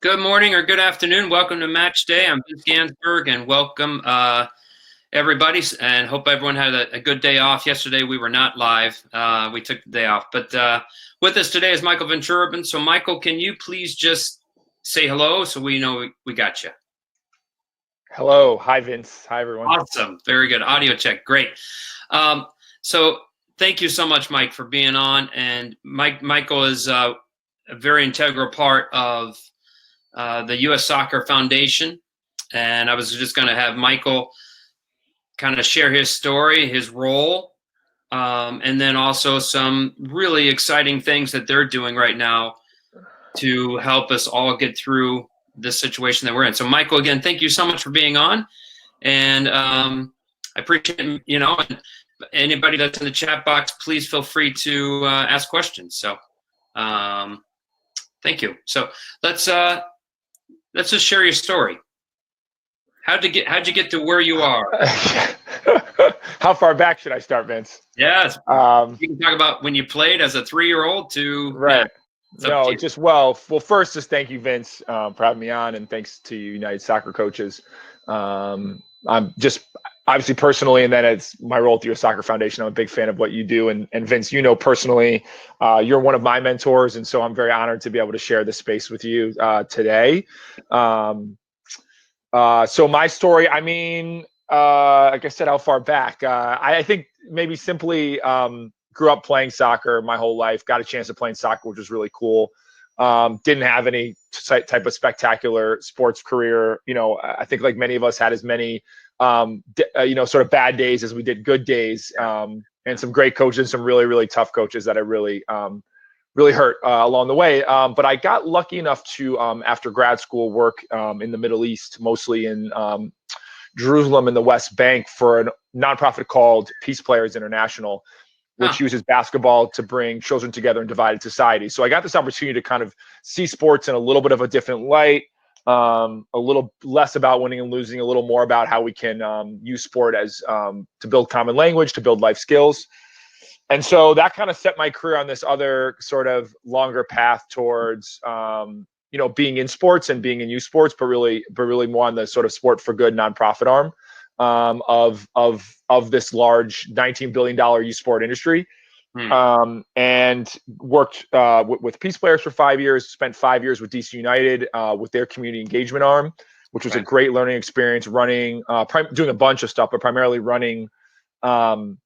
Good morning or good afternoon. Welcome to Match Day. I'm Vince Gansberg, and welcome everybody. And hope everyone had a good day off. Yesterday we were not live. We took the day off. But with us today is Michael Vaughan Cherubin. So Michael, can you please just say hello so we know we got you? Hello. Hi, Vince. Hi, everyone. Awesome. Very good. Audio check. Great. So thank you so much, Mike, for being on. And Michael is a very integral part of the U.S. Soccer Foundation, and I was just going to have Michael kind of share his story, his role, and then also some really exciting things that they're doing right now to help us all get through this situation that we're in. So, Michael, again, thank you so much for being on, and I appreciate and anybody that's in the chat box, please feel free to ask questions. So, thank you. So let's just share your story. How'd you get to where you are? How far back should I start, Vince? Yes. You can talk about when you played as a 3-year-old to right. Yeah, no, just well, first, just thank you, Vince, for having me on, and thanks to United Soccer Coaches. I'm just obviously personally, and then it's my role at the U.S. Soccer Foundation. I'm a big fan of what you do, and Vince, personally, you're one of my mentors, and so I'm very honored to be able to share this space with you today. So my story, like I said, how far back? I think maybe simply grew up playing soccer my whole life, got a chance of playing soccer, which was really cool. Didn't have any type of spectacular sports career. I think like many of us had as many, sort of bad days as we did good days, and some great coaches, some really, really tough coaches that I really hurt along the way. But I got lucky enough to, after grad school, work in the Middle East, mostly in Jerusalem and the West Bank, for a nonprofit called Peace Players International, which uses basketball to bring children together in divided societies. So I got this opportunity to kind of see sports in a little bit of a different light, a little less about winning and losing, a little more about how we can use sport as to build common language, to build life skills. And so that kind of set my career on this other sort of longer path towards, being in sports and being in youth sports, but really more on the sort of sport for good nonprofit arm of this large $19 billion youth sport industry. And worked with Peace Players for 5 years, spent 5 years with DC United with their community engagement arm, which was a great learning experience, running, doing a bunch of stuff, but primarily running our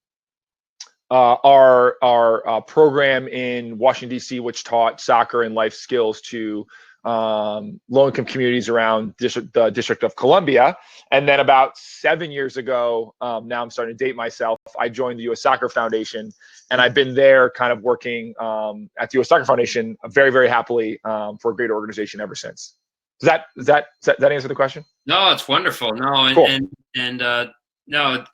program in Washington, D.C., which taught soccer and life skills to low-income communities around the District of Columbia. And then about 7 years ago, now I'm starting to date myself, I joined the U.S. Soccer Foundation, and I've been there kind of working at the U.S. Soccer Foundation very, very happily for a great organization ever since. Does that answer the question? No, it's wonderful. No, cool. No,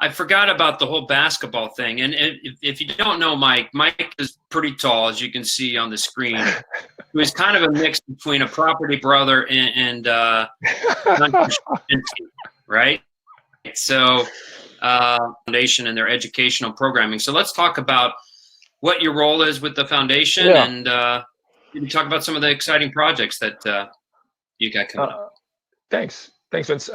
I forgot about the whole basketball thing. And if you don't know Mike is pretty tall, as you can see on the screen. He was kind of a mix between a property brother and right? So foundation and their educational programming. So let's talk about what your role is with the foundation, and maybe talk about some of the exciting projects that you got coming up. Thanks, Vince.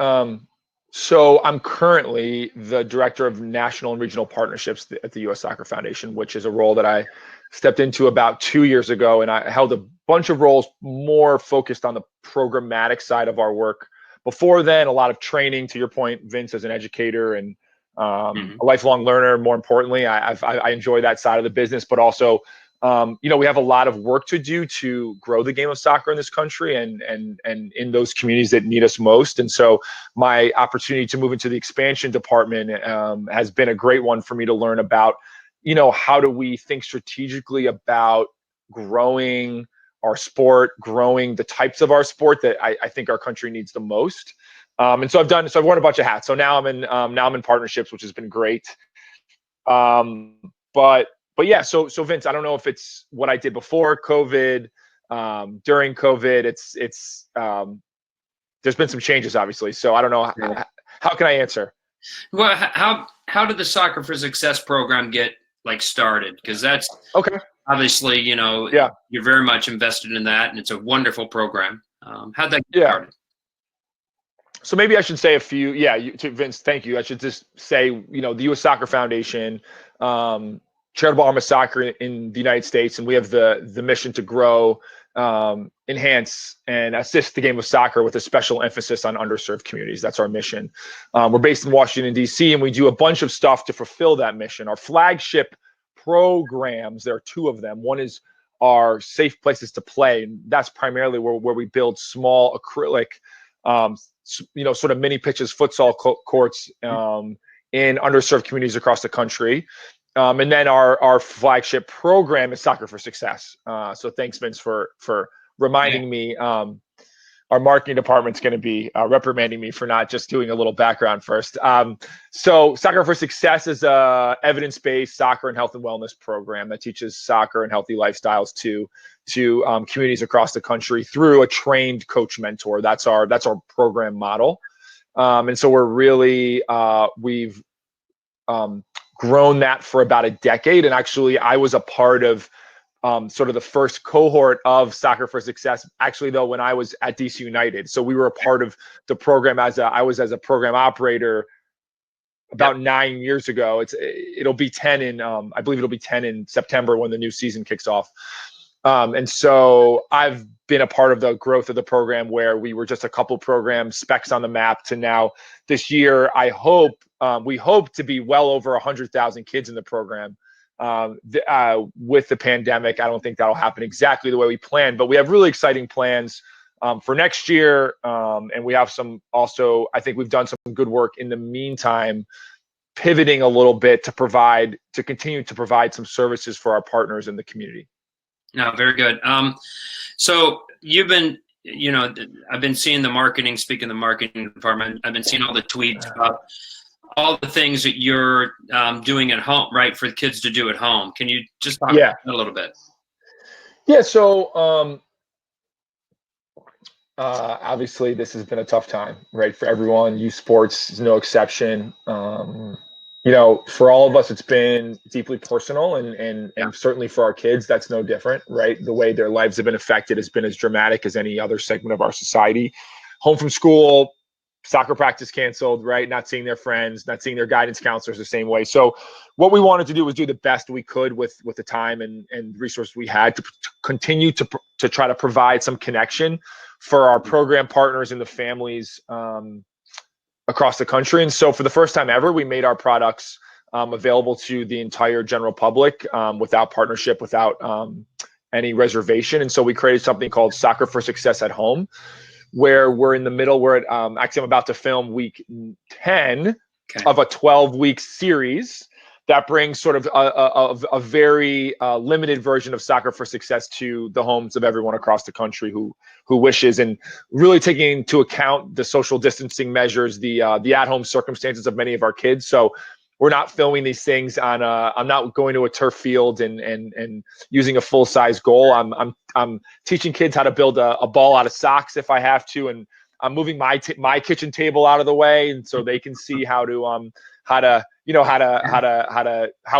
So I'm currently the director of national and regional partnerships at the U.S. Soccer Foundation, which is a role that I stepped into about 2 years ago. And I held a bunch of roles more focused on the programmatic side of our work. Before then, a lot of training, to your point, Vince, as an educator and a lifelong learner. More importantly, I enjoy that side of the business, but also we have a lot of work to do to grow the game of soccer in this country and in those communities that need us most. And so my opportunity to move into the expansion department has been a great one for me to learn about, how do we think strategically about growing our sport, growing the types of our sport that I think our country needs the most. And so I've worn a bunch of hats. So now I'm in partnerships, which has been great. But yeah, so Vince, I don't know if it's what I did before COVID, during COVID. It's there's been some changes, obviously. So I don't know how can I answer. Well, how did the Soccer for Success program get like started? Because that's Okay. obviously, Yeah. you're very much invested in that, and it's a wonderful program. How'd that get Yeah. started? So maybe I should say a few. Yeah, to Vince, thank you. I should just say, the U.S. Soccer Foundation, charitable arm of soccer in the United States, and we have the mission to grow, enhance, and assist the game of soccer with a special emphasis on underserved communities. That's our mission. We're based in Washington, D.C., and we do a bunch of stuff to fulfill that mission. Our flagship programs, there are two of them. One is our Safe Places to Play, and that's primarily where we build small acrylic, sort of mini pitches, futsal courts in underserved communities across the country. And then our flagship program is Soccer for Success. So thanks, Vince, for reminding me. Our marketing department's going to be reprimanding me for not just doing a little background first. So Soccer for Success is a evidence-based soccer and health and wellness program that teaches soccer and healthy lifestyles to communities across the country through a trained coach mentor. That's our program model. And so we're really, we've grown that for about a decade. And actually, I was a part of sort of the first cohort of Soccer for Success, actually, though, when I was at DC United. So we were a part of the program I was as a program operator about 9 years ago. It'll be 10 I believe it'll be 10 in September when the new season kicks off. And so I've been a part of the growth of the program where we were just a couple program specs on the map to now this year. We hope to be well over 100,000 kids in the program. With the pandemic, I don't think that'll happen exactly the way we planned, but we have really exciting plans for next year. And we have I think we've done some good work in the meantime, pivoting a little bit to continue to provide some services for our partners in the community. No, very good. So you've been, I've been seeing the marketing, speaking of the marketing department, I've been seeing all the tweets about all the things that you're doing at home, right, for the kids to do at home. Can you just talk about that a little bit? Yeah. So obviously this has been a tough time, right, for everyone. Youth sports is no exception. For all of us, it's been deeply personal, and certainly for our kids, that's no different, right? The way their lives have been affected has been as dramatic as any other segment of our society. Home from school, soccer practice canceled, right? Not seeing their friends, not seeing their guidance counselors the same way. So what we wanted to do was do the best we could with the time and resources we had to continue to try to provide some connection for our program partners and the families across the country. And so for the first time ever, we made our products available to the entire general public without partnership, without any reservation. And so we created something called Soccer for Success at Home, where we're in the middle, actually I'm about to film week 10 of a 12-week series that brings sort of a very limited version of Soccer for Success to the homes of everyone across the country who wishes, and really taking into account the social distancing measures, the at-home circumstances of many of our kids. So we're not filming these things on I'm not going to a turf field and using a full-size goal. I'm teaching kids how to build a ball out of socks if I have to, and I'm moving my kitchen table out of the way, and so they can see how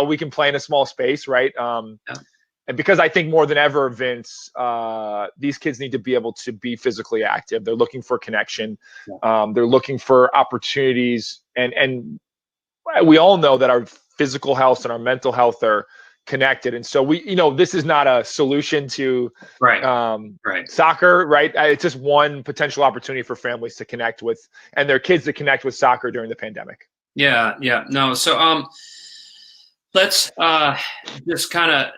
we can play in a small space, right? And because I think more than ever, Vince, these kids need to be able to be physically active. They're looking for connection. They're looking for opportunities, and we all know that our physical health and our mental health are connected. And so this is not a solution to soccer, right? It's just one potential opportunity for families to connect with, and their kids to connect with soccer during the pandemic. Yeah. No. So let's just kind of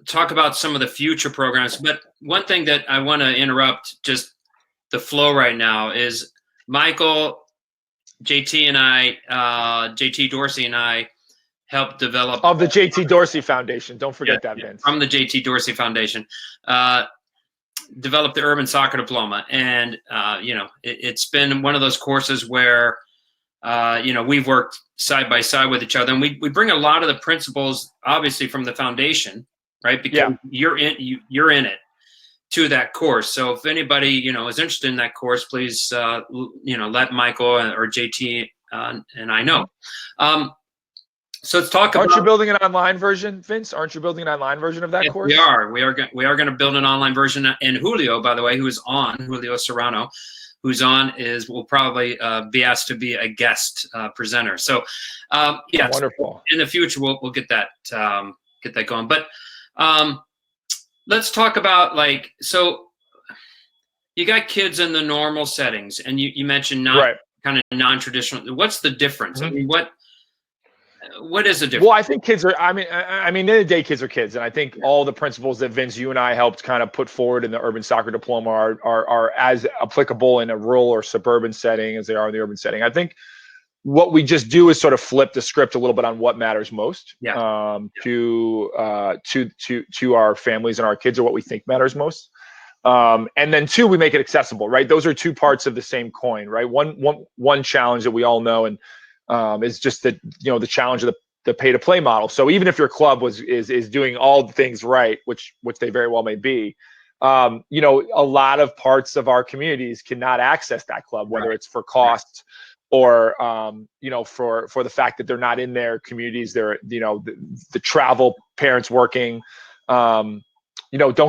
talk about some of the future programs. But one thing that I want to interrupt just the flow right now is Michael, JT Dorsey and I helped develop of the JT Dorsey Foundation. Don't forget that, Vince. From the JT Dorsey Foundation, developed the Urban Soccer Diploma, and it's been one of those courses where we've worked side by side with each other, and we bring a lot of the principles, obviously, from the foundation, right? Because you're in it to that course. So if anybody is interested in that course, please let Michael or JT and I know. So let's talk Aren't you about. building an online version, Vince? Aren't you building an online version of that Yes, course? we are. We are going to build an online version. And Julio, by the way, Julio Serrano, who's on, will probably be asked to be a guest presenter. So, yeah, Wonderful. in the future we'll get that going. But let's talk about, like, so you got kids in the normal settings, and you mentioned Right. kind of non-traditional. What's the difference? Mhm. I mean, what is the difference? Well, I think kids are. I mean, at the end of the day, kids are kids, and I think all the principles that Vince, you and I helped kind of put forward in the Urban Soccer Diploma are as applicable in a rural or suburban setting as they are in the urban setting. I think what we just do is sort of flip the script a little bit on what matters most to our families and our kids, or what we think matters most. And then two, we make it accessible, right? Those are two parts of the same coin, right? One challenge that we all know, and is just that, the challenge of the pay to play model. So even if your club is doing all the things right, which they very well may be, a lot of parts of our communities cannot access that club, whether it's for cost or for the fact that they're not in their communities. They're the travel, parents working, don't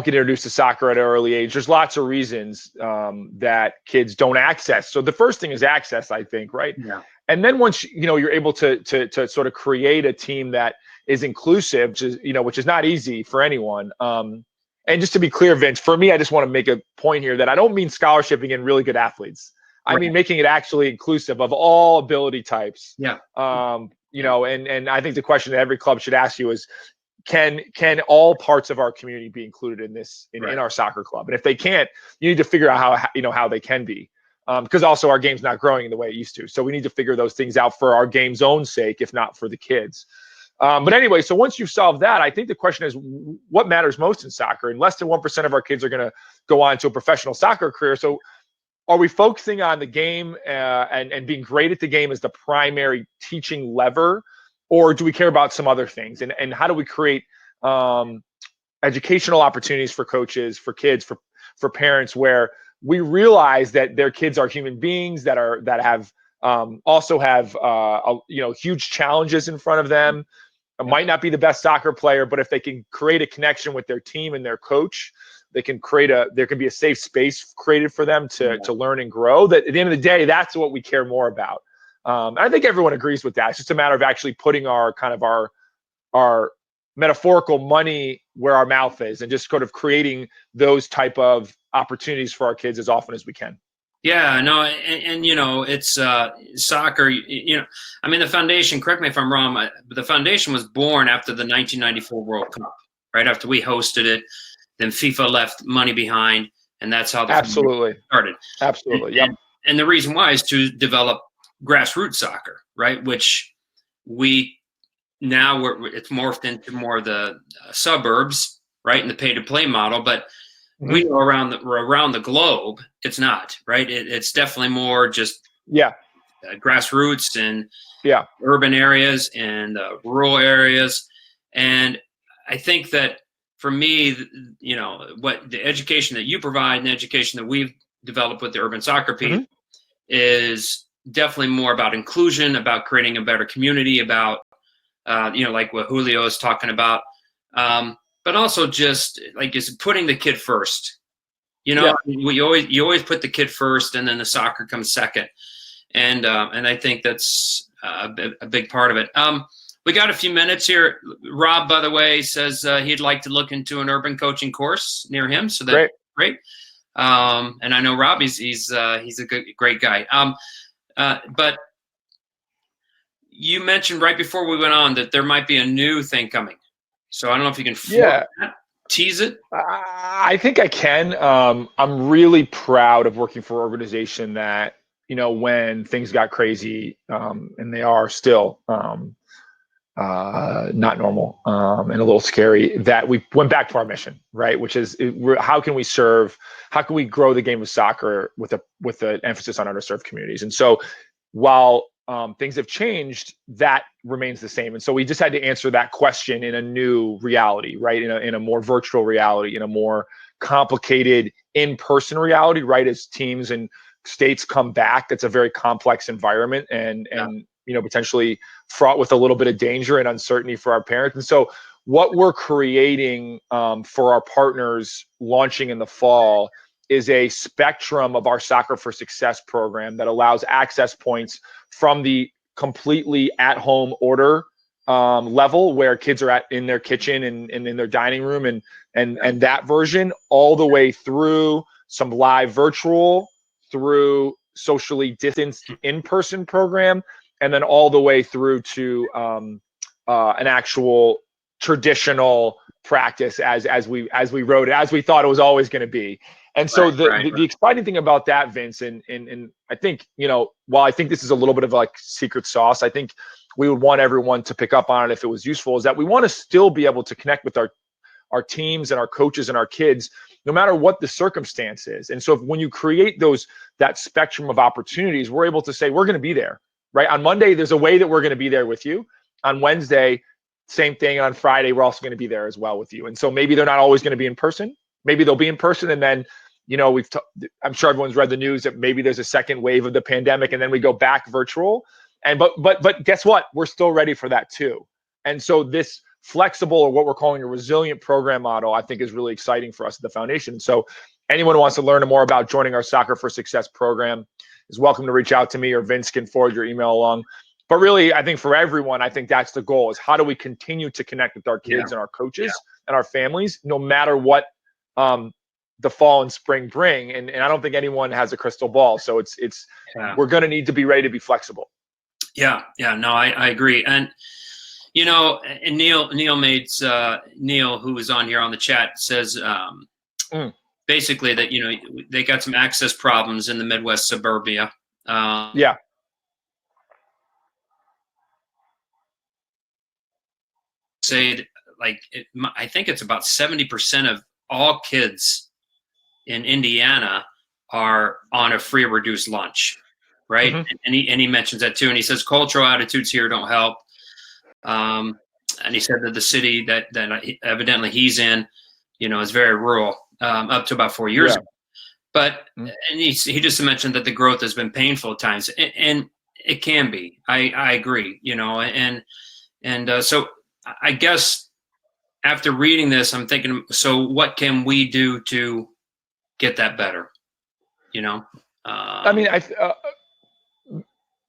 get introduced to soccer at an early age. There's lots of reasons that kids don't access. So the first thing is access, I think, right? Yeah. And then once you're able to sort of create a team that is inclusive, which is not easy for anyone. And just to be clear, Vince, for me, I just want to make a point here that I don't mean scholarshiping in really good athletes. I mean making it actually inclusive of all ability types. Yeah. And I think the question that every club should ask you is, can all parts of our community be included in this in our soccer club? And if they can't, you need to figure out how they can be. Because also our game's not growing in the way it used to. So we need to figure those things out for our game's own sake, if not for the kids. But anyway, so once you've solved that, I think the question is, what matters most in soccer? And less than 1% of our kids are going to go on to a professional soccer career. So are we focusing on the game and being great at the game as the primary teaching lever? Or do we care about some other things? And how do we create educational opportunities for coaches, for kids, for parents, where we realize that their kids are human beings that have also have huge challenges in front of them. Might not be the best soccer player, but if they can create a connection with their team and their coach, there can be a safe space created for them to learn and grow. That at the end of the day, that's what we care more about. And I think everyone agrees with that. It's just a matter of actually putting our metaphorical money where our mouth is, and just sort of creating those type of opportunities for our kids as often as we can. Yeah, no, and it's soccer. I mean, the foundation. Correct me if I'm wrong, but the foundation was born after the 1994 World Cup, right after we hosted it. Then FIFA left money behind, and that's how the Absolutely started. Absolutely, yeah. And the reason why is to develop grassroots soccer, right? Which it's morphed into more of the suburbs, right, in the pay-to-play model, but we go around the globe. It's not, right. It's definitely more just grassroots and urban areas and rural areas. And I think that for me, what the education that you provide and the education that we've developed with the Urban Soccer Piece is definitely more about inclusion, about creating a better community, about like what Julio is talking about. But also just like is putting the kid first. You always put the kid first, and then the soccer comes second. And I think that's a big part of it. We got a few minutes here. Rob, by the way, says he'd like to look into an urban coaching course near him. So that's great. And I know Rob, he's a great guy. But you mentioned right before we went on that there might be a new thing coming. So I don't know if you can tease it. I think I can. I'm really proud of working for an organization that, when things got crazy, and they are still not normal and a little scary, that we went back to our mission, right? Which is how can we grow the game of soccer with an emphasis on underserved communities? And so while things have changed, that remains the same. And so we just had to answer that question in a new reality, right? In a more virtual reality, in a more complicated in-person reality, right? As teams and states come back, it's a very complex environment, and potentially fraught with a little bit of danger and uncertainty for our parents. And so what we're creating for our partners launching in the fall is a spectrum of our Soccer for Success program that allows access points from the completely at-home order level, where kids are in their kitchen and in their dining room, and that version, all the way through some live virtual, through socially distanced in-person program, and then all the way through to an actual traditional practice as we wrote it, as we thought it was always going to be. And so the exciting thing about that, Vince, and I think, while I think this is a little bit of like secret sauce, I think we would want everyone to pick up on it if it was useful, is that we want to still be able to connect with our teams and our coaches and our kids, no matter what the circumstance is. And so when you create that spectrum of opportunities, we're able to say, we're going to be there, right? On Monday, there's a way that we're going to be there with you. On Wednesday, same thing. On Friday, we're also going to be there as well with you. And so maybe they're not always going to be in person. Maybe they'll be in person, and then, I'm sure everyone's read the news that maybe there's a second wave of the pandemic, and then we go back virtual. And but guess what? We're still ready for that too. And so this flexible, or what we're calling a resilient program model, I think is really exciting for us at the foundation. So anyone who wants to learn more about joining our Soccer for Success program is welcome to reach out to me, or Vince can forward your email along. But really, I think for everyone, I think that's the goal, is how do we continue to connect with our kids and our coaches and our families, no matter what the fall and spring bring. And I don't think anyone has a crystal ball. So it's we're going to need to be ready to be flexible. Yeah. No, I agree. And, and Neil made, Neil, who was on here on the chat, says basically that, they got some access problems in the Midwest suburbia. Say I think it's about 70% of all kids in Indiana are on a free or reduced lunch, right? Mm-hmm. And he mentions that too. And he says cultural attitudes here don't help. And he said that the city that evidently he's in, is very rural, up to about 4 years ago. But and he just mentioned that the growth has been painful at times, and it can be. I agree, and so I guess after reading this, I'm thinking, so what can we do to get that better? I mean,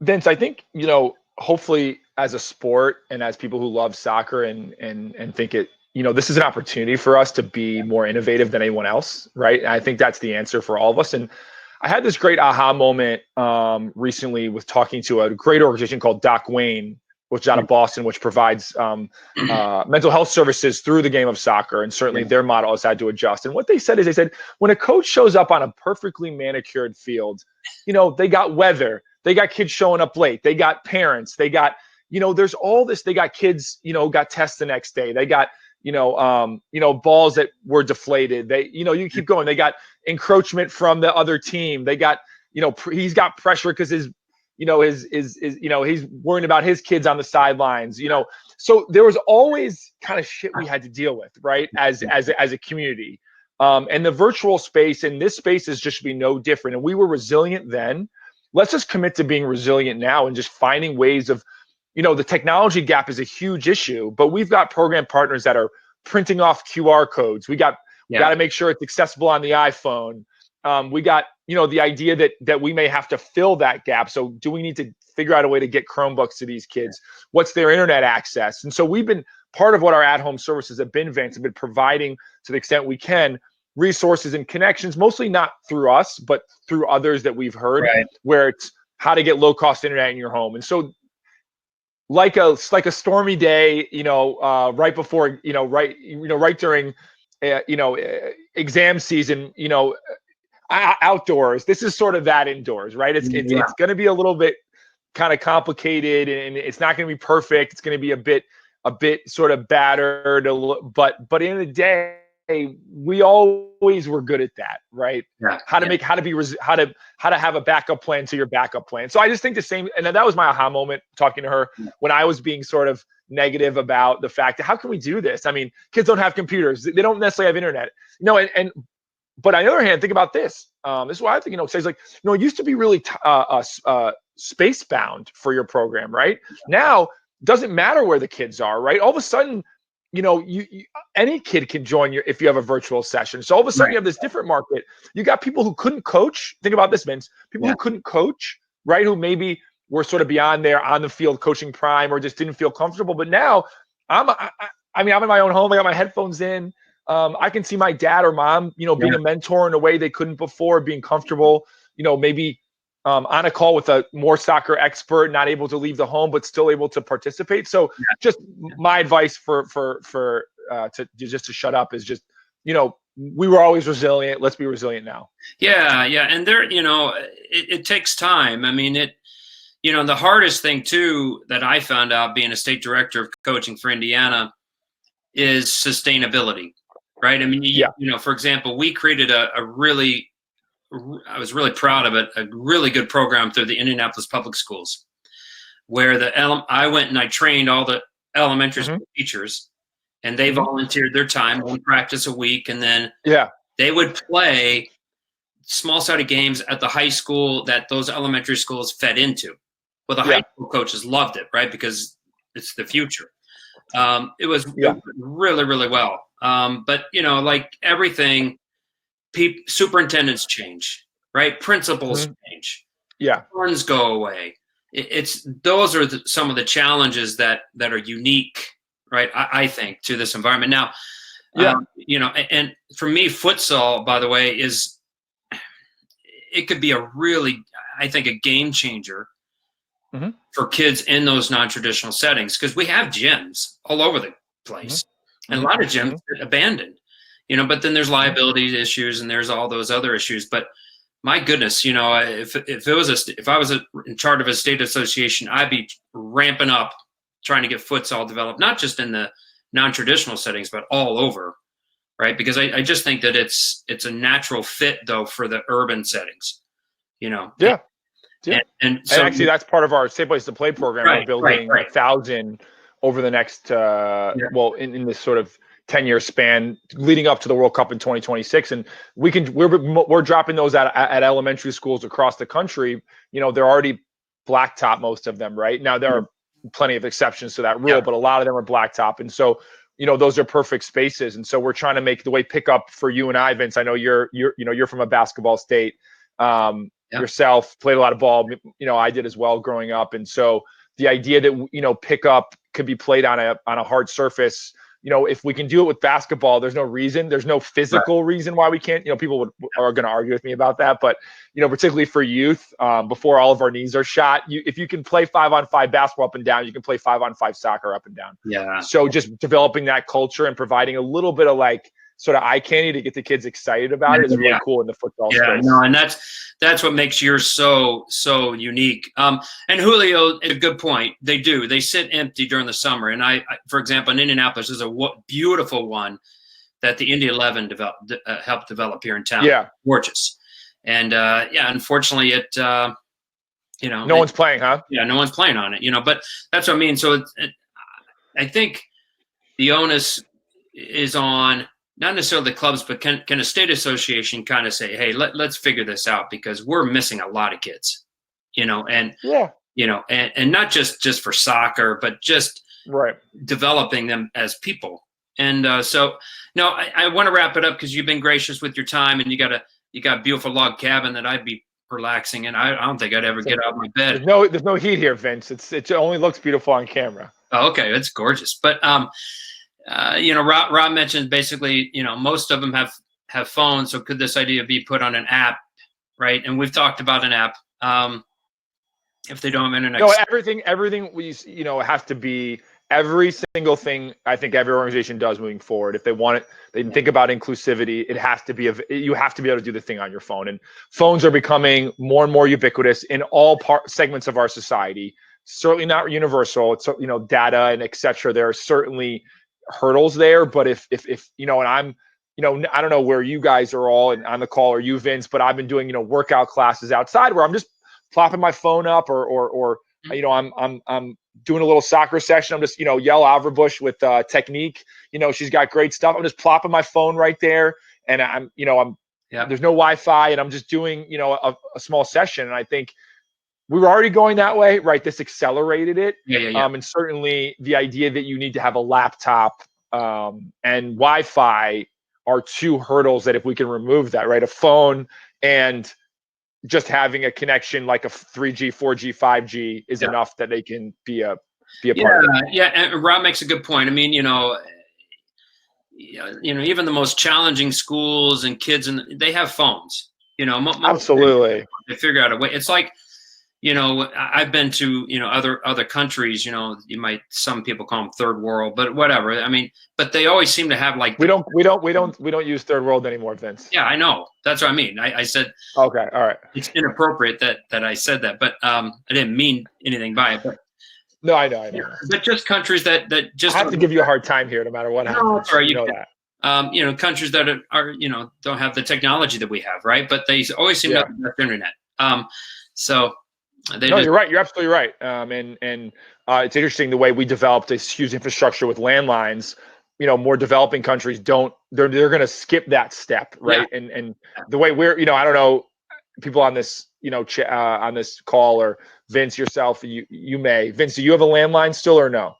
Vince, I think, hopefully as a sport and as people who love soccer and think it, this is an opportunity for us to be more innovative than anyone else, right? And I think that's the answer for all of us. And I had this great aha moment recently with talking to a great organization called Doc Wayne, which is out of Boston, which provides mental health services through the game of soccer. And certainly their model has had to adjust. And what they said is, when a coach shows up on a perfectly manicured field, they got weather, they got kids showing up late, they got parents, they got, there's all this, they got kids, got tests the next day, they got, balls that were deflated. They, you keep going. They got encroachment from the other team. They got, he's got pressure because he's worrying about his kids on the sidelines, so there was always kind of shit we had to deal with, right? As a community. And the virtual space and this space is just be no different. And we were resilient then. Let's just commit to being resilient now and just finding ways of, the technology gap is a huge issue, but we've got program partners that are printing off QR codes. We got to make sure it's accessible on the iPhone. We got, the idea that we may have to fill that gap. So do we need to figure out a way to get Chromebooks to these kids? What's their internet access? And so we've been part of what our at-home services have been, Vance, have been providing to the extent we can resources and connections, mostly not through us, but through others that we've heard, where it's how to get low-cost internet in your home. And so like a stormy day, right before, right during, exam season, outdoors. This is sort of that indoors, right? It's going to be a little bit kind of complicated, and it's not going to be perfect. It's going to be a bit sort of battered, but at the end of the day, we always were good at that, right? How to have a backup plan to your backup plan. So I just think the same, and that was my aha moment talking to her when I was being sort of negative about the fact that how can we do this? I mean, kids don't have computers. They don't necessarily have internet, but on the other hand, think about this. This is what I think, says like, it used to be really space bound for your program, right? Now, doesn't matter where the kids are, right? All of a sudden, you any kid can join if you have a virtual session. So all of a sudden you have this different market. You got people who couldn't coach. Think about this, Vince. People who couldn't coach, right? Who maybe were sort of beyond their on the field coaching prime or just didn't feel comfortable. But now I'm in my own home. I got my headphones in. I can see my dad or mom, being a mentor in a way they couldn't before, being comfortable, maybe on a call with a more soccer expert, not able to leave the home, but still able to participate. So just my advice to shut up is just, we were always resilient. Let's be resilient now. Yeah. Yeah. And there, it takes time. I mean, the hardest thing too, that I found out being a state director of coaching for Indiana is sustainability, right? I mean, for example, we created I was really proud of it, a really good program through the Indianapolis Public Schools, where I went and I trained all the elementary school teachers, and they volunteered their time, one practice a week, and then they would play small-sided games at the high school that those elementary schools fed into. Well, the high school coaches loved it, right? Because it's the future. It was really, really well. But, like everything, superintendents change, right? Principals change. Funds go away. Those are some of the challenges that are unique, right? I think, to this environment. Now, and for me, futsal, by the way, it could be I think, a game changer for kids in those non-traditional settings, because we have gyms all over the place, and a lot of gyms get abandoned. But then there's liability issues and there's all those other issues. But my goodness, if I was in charge of a state association, I'd be ramping up trying to get futsal developed, not just in the non-traditional settings, but all over, right? Because I just think that it's a natural fit, though, for the urban settings, And actually, that's part of our Safe Place to Play program. We're building 1,000 over the next, in this sort of 10-year span leading up to the World Cup in 2026. And we're dropping those at elementary schools across the country. They're already blacktop, most of them, right? Now, there are plenty of exceptions to that rule, but a lot of them are blacktop. And so, those are perfect spaces. And so we're trying to make the way pickup for you and I, Vince. I know you're from a basketball state. Yourself played a lot of ball. I did as well growing up. And so the idea that, pickup could be played on a hard surface, if we can do it with basketball, there's no physical reason why we can't. People are going to argue with me about that, but particularly for youth, before all of our knees are shot, if you can play 5-on-5 basketball up and down, you can play 5-on-5 soccer up and down. Yeah. So just developing that culture and providing a little bit of sort of eye candy to get the kids excited about it is really cool in the football space. And that's what makes yours so unique. And Julio, a good point. They sit empty during the summer. And I for example, in Indianapolis, there's a beautiful one that the Indy 11 helped develop here in town. Yeah, gorgeous. And unfortunately, no one's playing, huh? Yeah, no one's playing on it. But that's what I mean. So I think the onus is on not necessarily the clubs, but can a state association kind of say, hey, let's figure this out, because we're missing a lot of kids, and not just for soccer, but just developing them as people. And I want to wrap it up, because you've been gracious with your time, and you got a beautiful log cabin that I'd be relaxing in. I don't think I'd ever get out of my bed. There's no heat here, Vince. It only looks beautiful on camera. Oh, okay, it's gorgeous. But Rob mentioned basically, most of them have phones. So could this idea be put on an app, right? And we've talked about an app. If they don't have internet, everything we has to be every single thing. I think every organization does moving forward. If they want it, they think about inclusivity. It has to be you have to be able to do the thing on your phone. And phones are becoming more and more ubiquitous in all segments of our society. Certainly not universal. It's data and etc. There are certainly hurdles there, but if and I'm I don't know where you guys are all on the call, or you, Vince, but I've been doing workout classes outside where I'm just plopping my phone up, or I'm doing a little soccer session. I'm just Yell Alverbush with technique. She's got great stuff. I'm just plopping my phone right there, and there's no Wi-Fi, and I'm just doing a small session. And I think we were already going that way, right? This accelerated it. Yeah. And certainly the idea that you need to have a laptop and Wi-Fi are two hurdles that if we can remove that, right? A phone and just having a connection like a 3G, 4G, 5G is enough that they can be a part of it. Yeah. And Rob makes a good point. I mean, even the most challenging schools and kids, and they have phones. Absolutely. They figure out a way. It's like, I've been to other countries. Some people call them third world, but whatever. I mean, but they always seem to have like we don't use third world anymore, Vince. Yeah, I know. That's what I mean. I said okay, all right. It's inappropriate that I said that, but I didn't mean anything by it. But no, I know. But just countries that just I have to give you a hard time here, no matter what happens. That's right. You know that. Countries that are don't have the technology that we have, right? But they always seem to have the internet. So. You're right. You're absolutely right. And it's interesting the way we developed this huge infrastructure with landlines. More developing countries don't. They're going to skip that step, right? Yeah. And the way we're, I don't know, people on this, on this call, or Vince yourself, you may. Vince, do you have a landline still or no?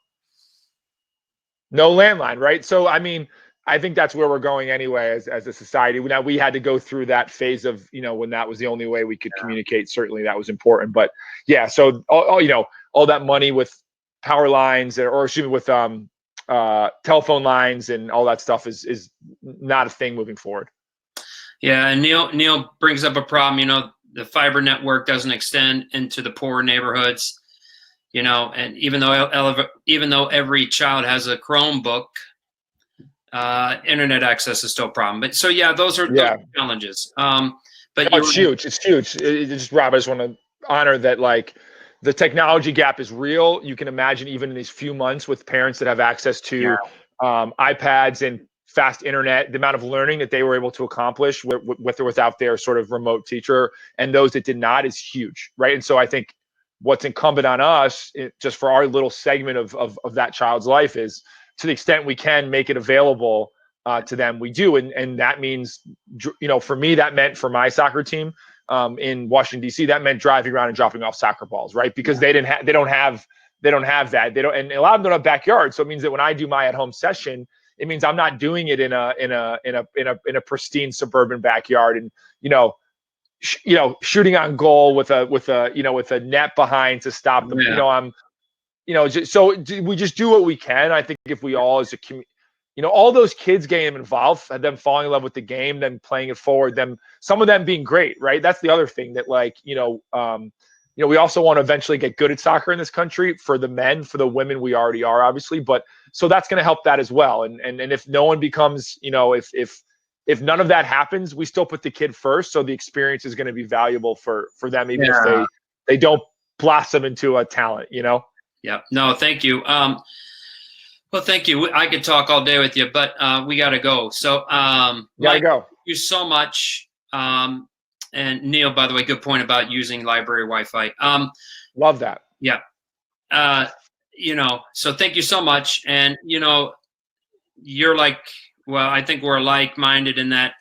No landline, right? So I mean, I think that's where we're going anyway as a society. Now, we had to go through that phase of, when that was the only way we could communicate. Certainly that was important. But yeah, so all that money with power lines or excuse me, with telephone lines and all that stuff is not a thing moving forward. Yeah, and Neil brings up a problem. The fiber network doesn't extend into the poorer neighborhoods. And even though every child has a Chromebook, internet access is still a problem. But so those are challenges. But it's huge. It's huge. It's just, Rob, I just want to honor that, like, the technology gap is real. You can imagine even in these few months with parents that have access to iPads and fast internet, the amount of learning that they were able to accomplish with or without their sort of remote teacher, and those that did not, is huge, right? And so I think what's incumbent on us, just for our little segment of that child's life, is, to the extent we can make it available to them, we do. And that means, for me, that meant for my soccer team in Washington, D.C., that meant driving around and dropping off soccer balls, right? Because they don't have that. And a lot of them don't have backyards. So it means that when I do my at-home session, it means I'm not doing it in a pristine suburban backyard and, shooting on goal with a net behind to stop them. So we just do what we can. I think if we all, as a community, all those kids getting involved, them falling in love with the game, them playing it forward, some of them being great, right? That's the other thing that, like, we also want to eventually get good at soccer in this country. For the men, for the women, we already are, obviously, but so that's going to help that as well. And if no one becomes, if none of that happens, we still put the kid first. So the experience is going to be valuable for them, even if they don't blossom into a talent, Yeah. No, thank you. Well, thank you. I could talk all day with you, but we got to go. So, Mike, thank you so much. And Neil, by the way, good point about using library Wi-Fi. Love that. Yeah. So thank you so much. And, you're like, well, I think we're like-minded in that,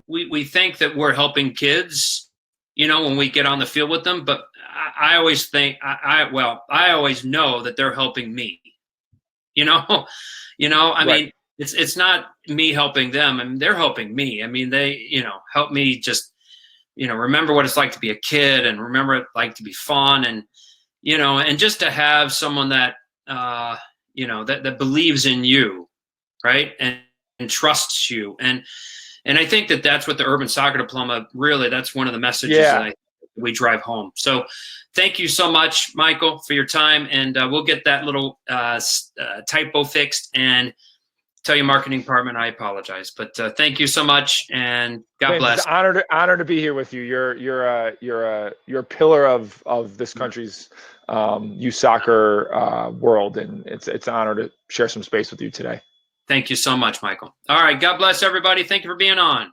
we think that we're helping kids, when we get on the field with them, but I always think I always know that they're helping me. I mean, it's not me helping them. I mean, they're helping me. I mean, they, help me just, remember what it's like to be a kid and remember it like to be fun and, and just to have someone that, that believes in you, right? And trusts you. And I think that that's what the Urban Soccer Diploma, really, that's one of the messages that we drive home. So thank you so much, Michael, for your time. And we'll get that little typo fixed, and tell your marketing department I apologize. But thank you so much, and God bless. It's an honor to be here with you. You're a pillar of this country's youth soccer world, and it's an honor to share some space with you today. Thank you so much, Michael. All right. God bless everybody. Thank you for being on.